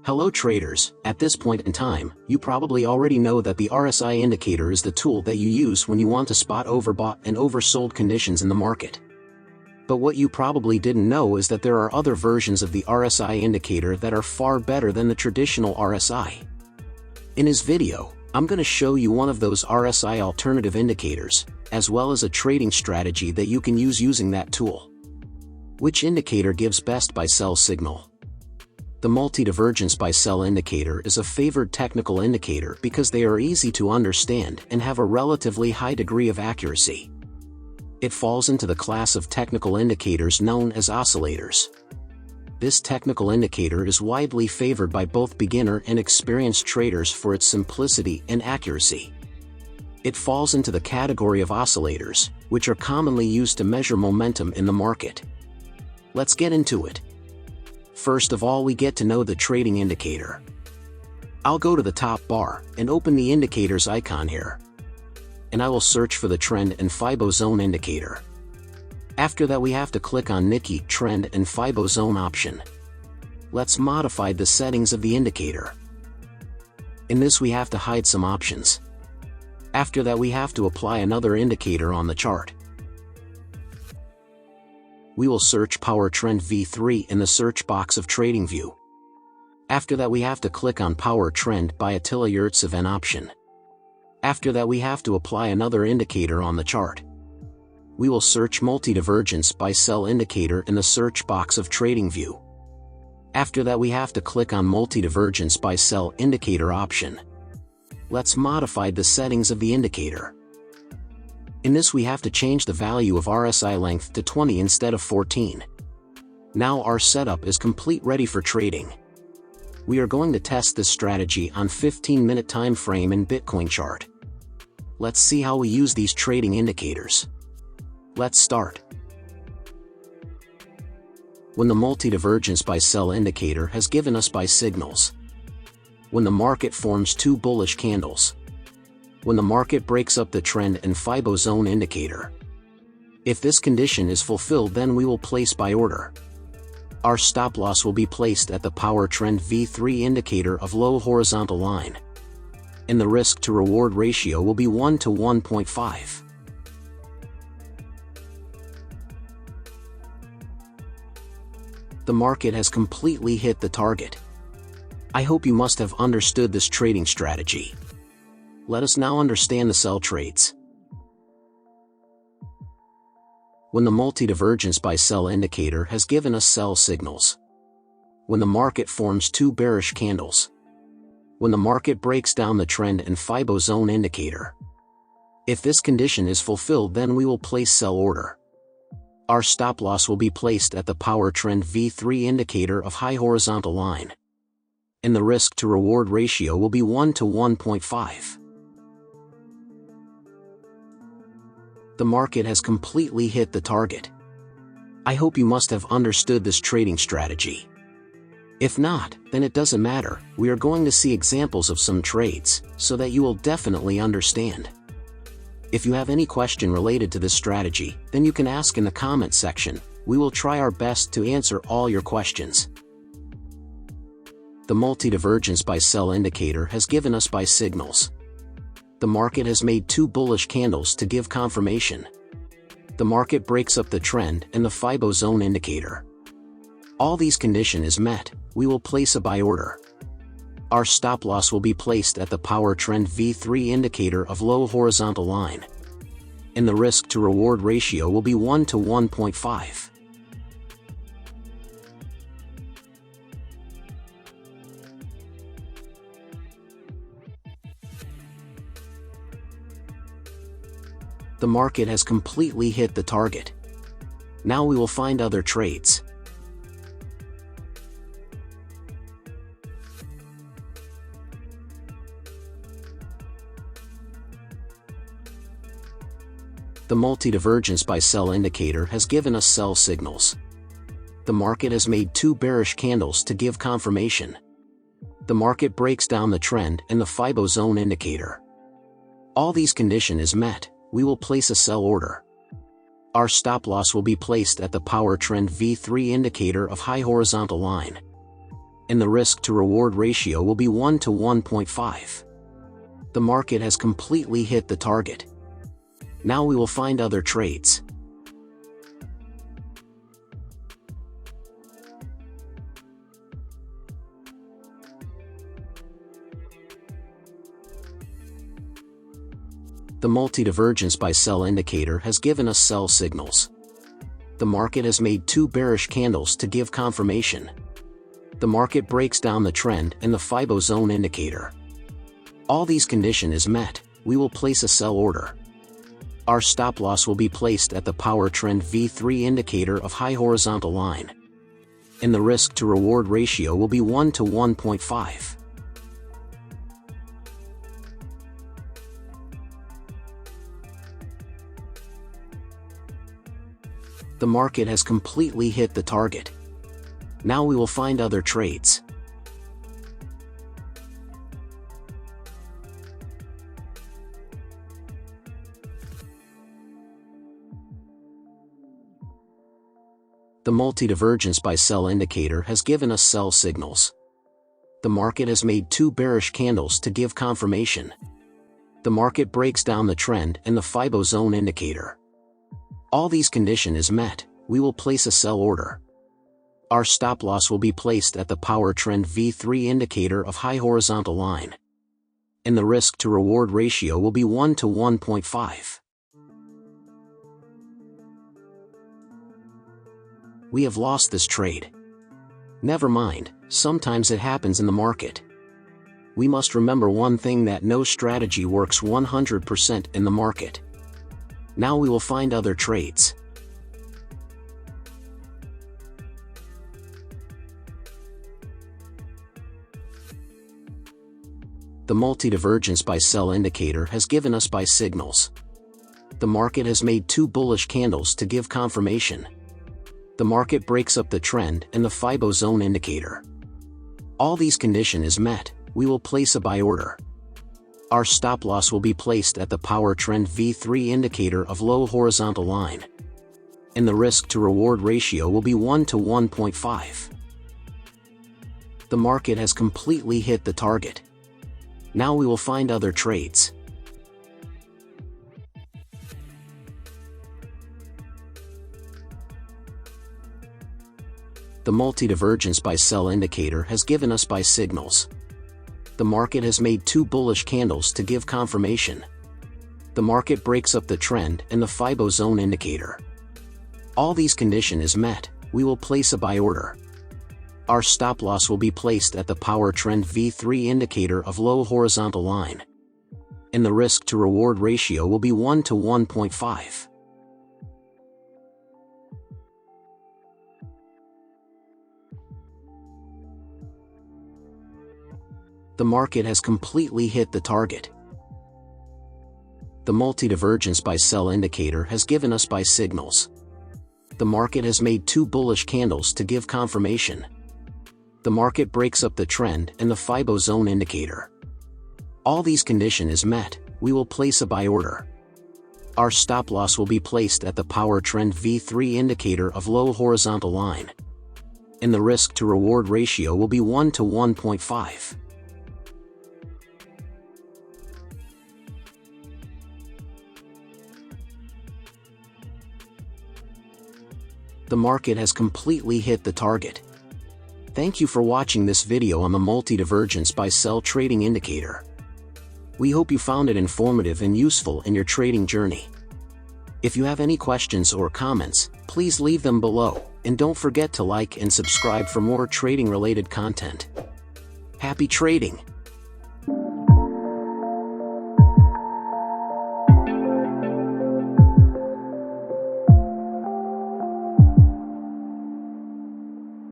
Hello traders, at this point in time, you probably already know that the RSI indicator is the tool that you use when you want to spot overbought and oversold conditions in the market. But what you probably didn't know is that there are other versions of the RSI indicator that are far better than the traditional RSI. In this video, I'm going to show you one of those RSI alternative indicators, as well as a trading strategy that you can use using that tool. Which indicator gives best buy-sell signal? The multi-divergence buy-sell indicator is a favored technical indicator because they are easy to understand and have a relatively high degree of accuracy. It falls into the class of technical indicators known as oscillators. This technical indicator is widely favored by both beginner and experienced traders for its simplicity and accuracy. It falls into the category of oscillators, which are commonly used to measure momentum in the market. Let's get into it. First of all, we get to know the trading indicator. I'll go to the top bar and open the indicators icon here. And I will search for the trend and Fibo zone indicator. After that, we have to click on Nikkei trend and Fibo zone option. Let's modify the settings of the indicator. In this, we have to hide some options. After that, we have to apply another indicator on the chart. We will search Power Trend V3 in the search box of TradingView. After that, we have to click on Power Trend by Attila Yurtseven option. After that, we have to apply another indicator on the chart. We will search Multi-Divergence buy-sell indicator in the search box of TradingView. After that, we have to click on Multi-Divergence buy-sell indicator option. Let's modify the settings of the indicator. In this, we have to change the value of RSI length to 20 instead of 14. Now our setup is complete, ready for trading. We are going to test this strategy on 15-minute time frame in Bitcoin chart. Let's see how we use these trading indicators. Let's start. When the multi-divergence buy-sell indicator has given us buy signals. When the market forms two bullish candles. When the market breaks up the trend and Fibo zone indicator. If this condition is fulfilled, then we will place buy order. Our stop loss will be placed at the Power Trend V3 indicator of low horizontal line. And the risk to reward ratio will be 1 to 1.5. The market has completely hit the target. I hope you must have understood this trading strategy. Let us now understand the sell trades. When the multi-divergence buy-sell indicator has given us sell signals. When the market forms two bearish candles. When the market breaks down the trend and Fibo zone indicator. If this condition is fulfilled, then we will place sell order. Our stop loss will be placed at the Power Trend V3 indicator of high horizontal line. And the risk to reward ratio will be 1 to 1.5. The market has completely hit the target. I hope you must have understood this trading strategy. If not, then it doesn't matter. We are going to see examples of some trades, so that you will definitely understand. If you have any question related to this strategy, then you can ask in the comment section. We will try our best to answer all your questions. The multi-divergence buy-sell indicator has given us buy signals. The market has made two bullish candles to give confirmation. The market breaks up the trend and the Fibo zone indicator. All these conditions is met, we will place a buy order. Our stop loss will be placed at the Power Trend V3 indicator of low horizontal line. And the risk to reward ratio will be 1 to 1.5. The market has completely hit the target. Now we will find other trades. The multi-divergence buy-sell indicator has given us sell signals. The market has made two bearish candles to give confirmation. The market breaks down the trend and the Fibo zone indicator. All these conditions is met, we will place a sell order. Our stop loss will be placed at the Power Trend V3 indicator of high horizontal line. and the risk-to-reward ratio will be 1 to 1.5. The market has completely hit the target. Now we will find other trades. The multi-divergence by sell indicator has given us sell signals. The market has made 2 bearish candles to give confirmation. The market breaks down the trend and the FIBO zone indicator. All these conditions is met, we will place a sell order. Our stop loss will be placed at the power trend V3 indicator of high horizontal line. And the risk-to-reward ratio will be 1 to 1.5. The market has completely hit the target. Now we will find other trades. The multi-divergence by sell indicator has given us sell signals. The market has made 2 bearish candles to give confirmation. The market breaks down the trend and the FIBO zone indicator. All these conditions is met, we will place a sell order. Our stop loss will be placed at the power trend V3 indicator of high horizontal line. And the risk-to-reward ratio will be 1 to 1.5. We have lost this trade. Never mind, sometimes it happens in the market. We must remember one thing, that no strategy works 100% in the market. Now we will find other trades. The multi-divergence by sell indicator has given us buy signals. The market has made 2 bullish candles to give confirmation. The market breaks up the trend and the FIBO zone indicator. All these conditions is met, we will place a buy order. Our stop loss will be placed at the power trend V3 indicator of low horizontal line. And the risk-to-reward ratio will be 1 to 1.5. The market has completely hit the target. Now we will find other trades. The multi-divergence by sell indicator has given us buy signals. The market has made 2 bullish candles to give confirmation. The market breaks up the trend and the FIBO zone indicator. All these conditions is met, we will place a buy order. Our stop loss will be placed at the power trend V3 indicator of low horizontal line. And the risk-to-reward ratio will be 1 to 1.5. The market has completely hit the target. The multi-divergence by sell indicator has given us buy signals. The market has made 2 bullish candles to give confirmation. The market breaks up the trend and the FIBO zone indicator. All these conditions is met, we will place a buy order. Our stop loss will be placed at the power trend V3 indicator of low horizontal line. And the risk-to-reward ratio will be 1 to 1.5. The market has completely hit the target. Thank you for watching this video on the multi-divergence by sell trading indicator. We hope you found it informative and useful in your trading journey. If you have any questions or comments, please leave them below, and don't forget to like and subscribe for more trading-related content. Happy trading!